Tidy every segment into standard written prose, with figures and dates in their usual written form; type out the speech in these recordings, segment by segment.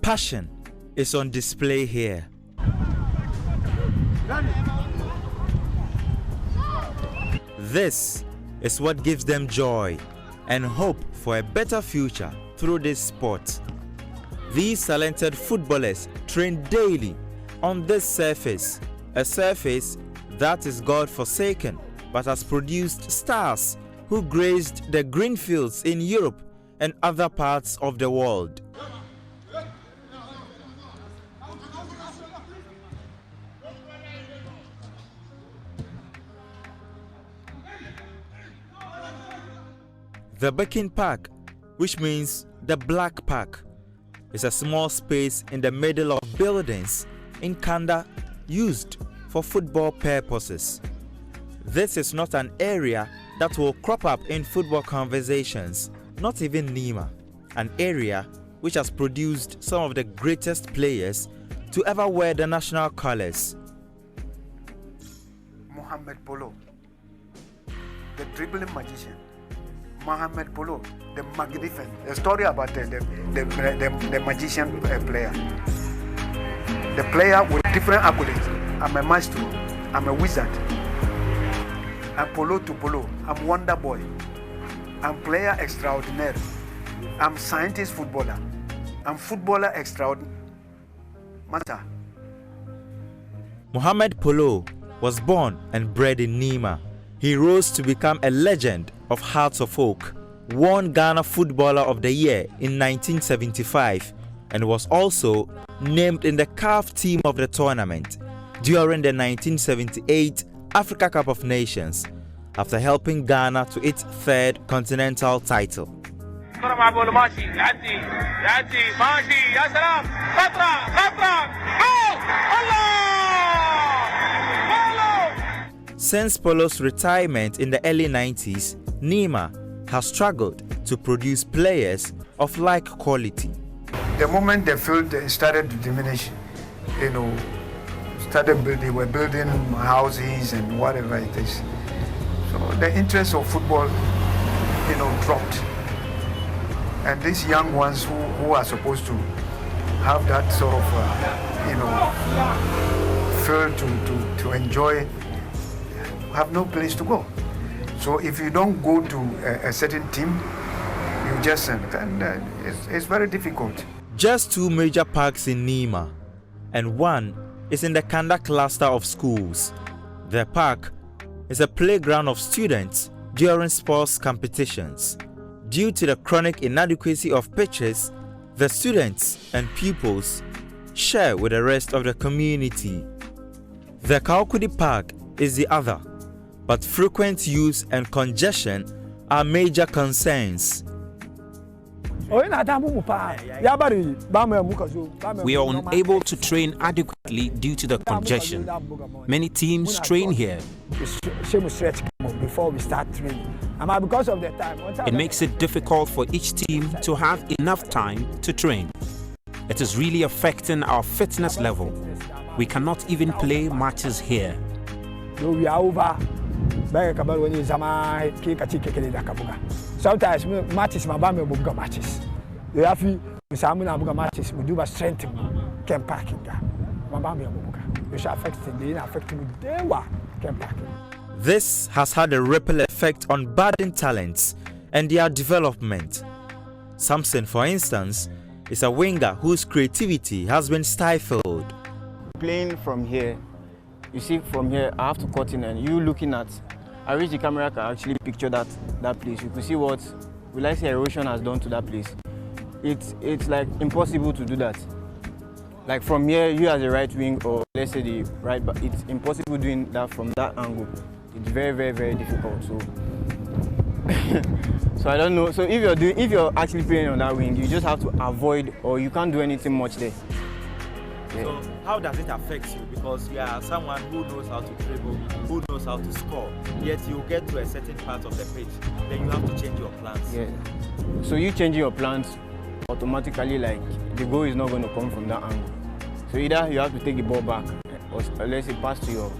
passion is on display here. This is what gives them joy and hope for a better future through this sport. These talented footballers train daily on this surface, a surface that is God-forsaken but has produced stars who graced the green fields in Europe and other parts of the world. The Beacon Park, which means the Black Park, is a small space in the middle of buildings in Kanda used for football purposes. This is not an area that will crop up in football conversations, not even Nima, an area which has produced some of the greatest players to ever wear the national colors. Mohamed Polo, the dribbling magician. Mohamed Polo, the magnificent. The story about the magician player. The player with different accolades. I'm a maestro. I'm a wizard. I'm Polo to Polo. I'm Wonder Boy. I'm player extraordinaire. I'm scientist footballer. I'm footballer extraordinaire. Master. Mohamed Polo was born and bred in Nima. He rose to become a legend of Hearts of Oak, won Ghana Footballer of the Year in 1975, and was also named in the CAF team of the tournament during the 1978 Africa Cup of Nations, after helping Ghana to its third continental title. Since Polo's retirement in the early 90s, Nima has struggled to produce players of like quality. The moment the field started to diminish, they were building houses and whatever it is. So the interest of football, dropped. And these young ones who are supposed to have that sort of, field to enjoy, have no place to go. So if you don't go to a certain team, you just it's very difficult. Just two major parks in Nima, and one is in the Kanda cluster of schools. The park is a playground of students during sports competitions. Due to the chronic inadequacy of pitches, the students and pupils share with the rest of the community. The Kaukudi Park is the other, but frequent use and congestion are major concerns. We are unable to train adequately due to the congestion. Many teams train here. Before we start training, because of the time, it makes it difficult for each team to have enough time to train. It is really affecting our fitness level. We cannot even play matches here. We are over. Sometimes matches matches. We have matches. We do a strength camp parking. Which affects camp parking. This has had a ripple effect on budding talents and their development. Samson, for instance, is a winger whose creativity has been stifled. Playing from here, you see from here I have to cut in, and you looking at, I wish the camera can actually picture that place. You could see what will I say erosion has done to that place. It's like impossible to do that. Like from here, you as a right wing, or let's say the right back, it's impossible doing that from that angle. It's very, very, very difficult. So I don't know. So if you're actually playing on that wing, you just have to avoid, or you can't do anything much there. Yeah. So how does it affect you? Because you are someone who knows how to dribble, who knows how to score, yet you get to a certain part of the pitch, then you have to change your plans. Yeah. So you changing your plans, automatically, like, the goal is not going to come from that angle. So either you have to take the ball back, or let's say pass to your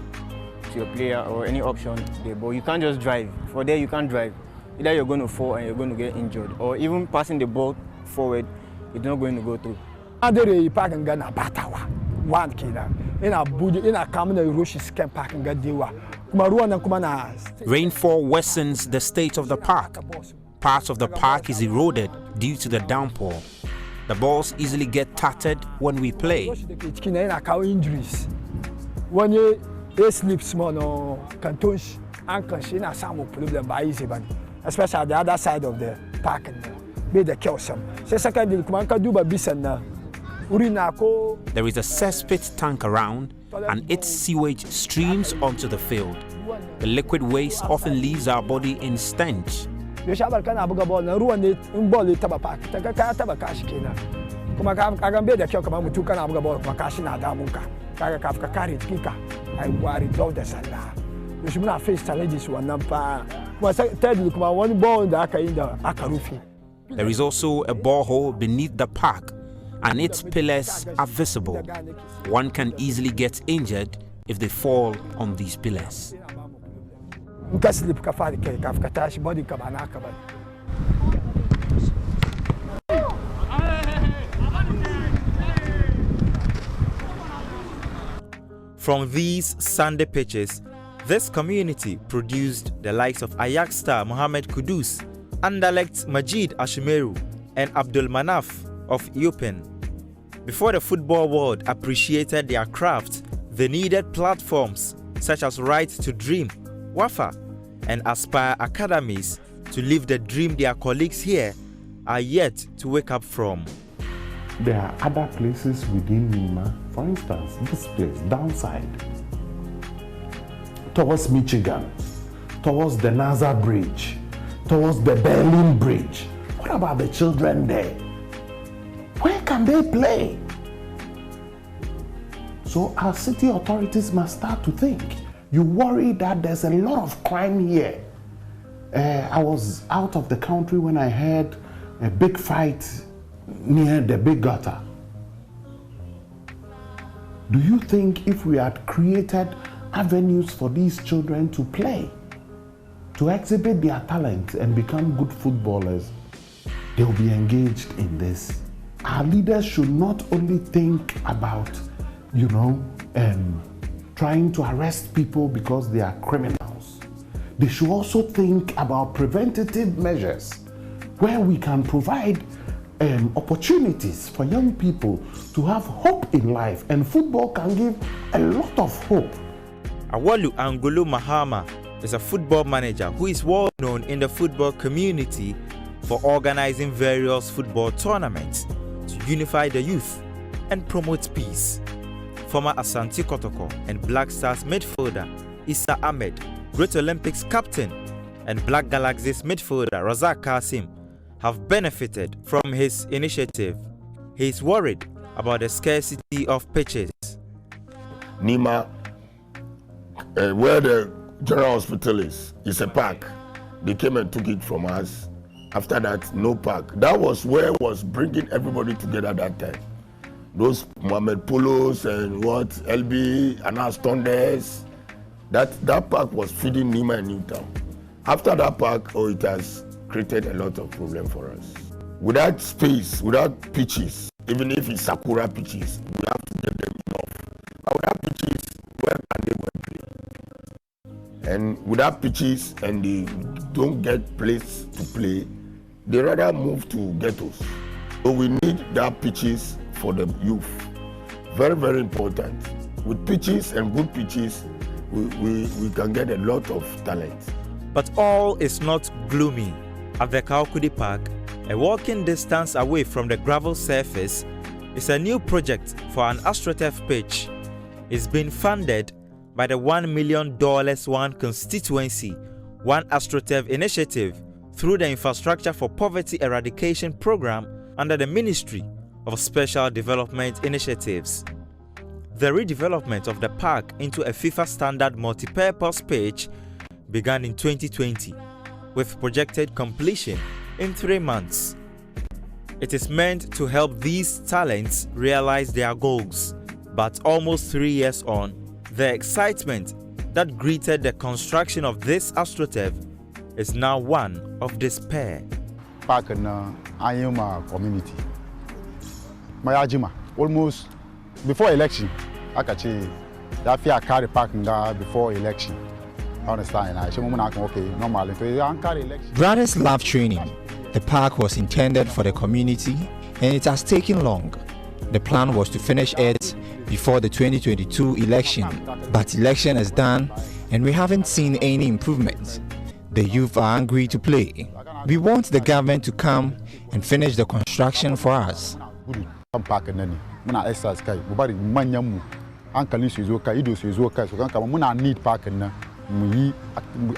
player, or any option there. But you can't just drive. For there, you can't drive. Either you're going to fall and you're going to get injured, or even passing the ball forward, it's not going to go through. Adere park and gana batawa. 1 kilo. In a budi in a common Roshis camp park and Gadiwa. Kumaruana Kumana. Rainfall worsens the state of the park. Part of the park is eroded due to the downpour. The balls easily get tattered when we play. Injuries. When you sleep small, no cantonsh and consider some problem by easy, especially the other side of the park and be the Kelsam. Second, Kumanka Bisan. There is a cesspit tank around and its sewage streams onto the field. The liquid waste often leaves our body in stench. You shall can have a ball and ruin it in body tabac, Takakashkina. Kumakam be the Kyokam to can have a ball of Makashina Damuka, Kagakafka carried Kika. I worry about the Sala. You should not face challenges one number. Was I tell you one ball in the Akarufi? There is also a borehole beneath the park, and its pillars are visible. One can easily get injured if they fall on these pillars. From these sandy pitches, this community produced the likes of Ajax star Mohamed Kudus, Anderlecht Majid Ashimeru, and Abdul Manaf of Eupen. Before the football world appreciated their craft, they needed platforms such as Right to Dream, Wafa, and Aspire academies to live the dream their colleagues here are yet to wake up from. There are other places within Nima, for instance, this place, downside, towards Michigan, towards the Naza Bridge, towards the Berlin Bridge. What about the children there? Where can they play? So our city authorities must start to think. You worry that there's a lot of crime here. I was out of the country when I heard a big fight near the big gutter. Do you think if we had created avenues for these children to play, to exhibit their talent and become good footballers, they'll be engaged in this? Our leaders should not only think about, trying to arrest people because they are criminals. They should also think about preventative measures where we can provide opportunities for young people to have hope in life, and football can give a lot of hope. Awalu Angulu Mahama is a football manager who is well known in the football community for organizing various football tournaments to unify the youth and promote peace. Former Asante Kotoko and Black Stars midfielder Issa Ahmed, Great Olympics captain, and Black Galaxies midfielder Razak Kasim have benefited from his initiative. He is worried about the scarcity of pitches. Nima, where the General Hospital is a park. They came and took it from us. After that, no park. That was where was bringing everybody together that time. Those Mohamed Polos and LB, Anas Tondes, that park was feeding Nima and Newtown. After that park, it has created a lot of problem for us. Without space, without pitches, even if it's Sakura pitches, we have to get them enough. But without pitches, where can they go and play? And without pitches, and they don't get place to play, they rather move to ghettos. So we need that pitches for the youth. Very, very important. With pitches and good pitches, we can get a lot of talent. But all is not gloomy. At the Kaukudi Park, a walking distance away from the gravel surface, is a new project for an AstroTurf pitch. It's been funded by the $1 million One Constituency, One AstroTurf initiative through the Infrastructure for Poverty Eradication Program under the Ministry of Special Development Initiatives. The redevelopment of the park into a FIFA standard multi-purpose pitch began in 2020, with projected completion in 3 months. It is meant to help these talents realize their goals, but almost 3 years on, the excitement that greeted the construction of this AstroTurf is now one of despair. Park na Ayuma community. Mayajima, almost before election. Akachi, that fear carry parking before election. Understand? I show okay, normally. Brothers love training. The park was intended for the community and it has taken long. The plan was to finish it before the 2022 election, but election is done and we haven't seen any improvements. The youth are angry to play. We want the government to come and finish the construction for us.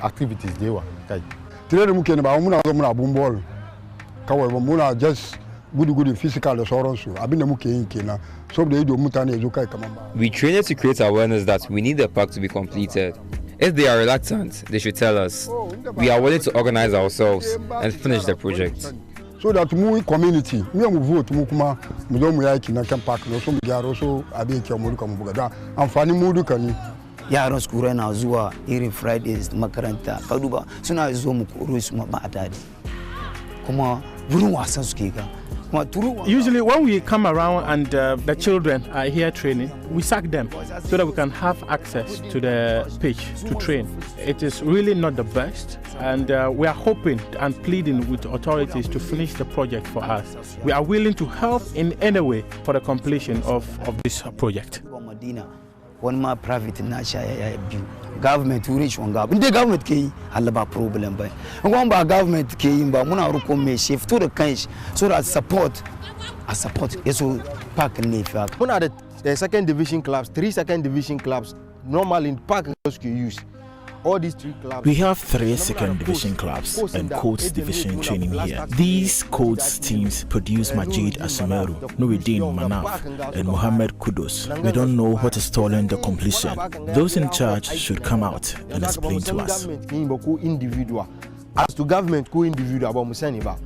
Activities they were. Just good physical assurance. We trained to create awareness that we need the park to be completed. If they are reluctant, they should tell us. We are willing to organize ourselves and finish the project. So that we community, we vote mukuma, we don't like in a park, so we are also a bit of Muruka and Fanny Mudukani. Yaran skura na zuwa irin Fridays makaranta ka duba suna zo mu koro su ma ba dadi kuma wurin wasan suke ga. Usually when we come around and the children are here training, we sack them so that we can have access to the pitch to train. It is really not the best, and we are hoping and pleading with authorities to finish the project for us. We are willing to help in any way for the completion of this project. One more private national government to reach one government. The government key have problem by. One by government key but muna ruko me shift to the kinds so that support is so park in the One are the second division clubs, 3 second division clubs normally in park use. All these 3 clubs. We have 3 second division clubs and codes division training here. These codes teams produce Majid Asimeru, Nuruddin Manaf, and Mohammed Kudus. We don't know what is stalling the completion. Those in charge should come out and explain to us. As to government co-individual about Musaniba.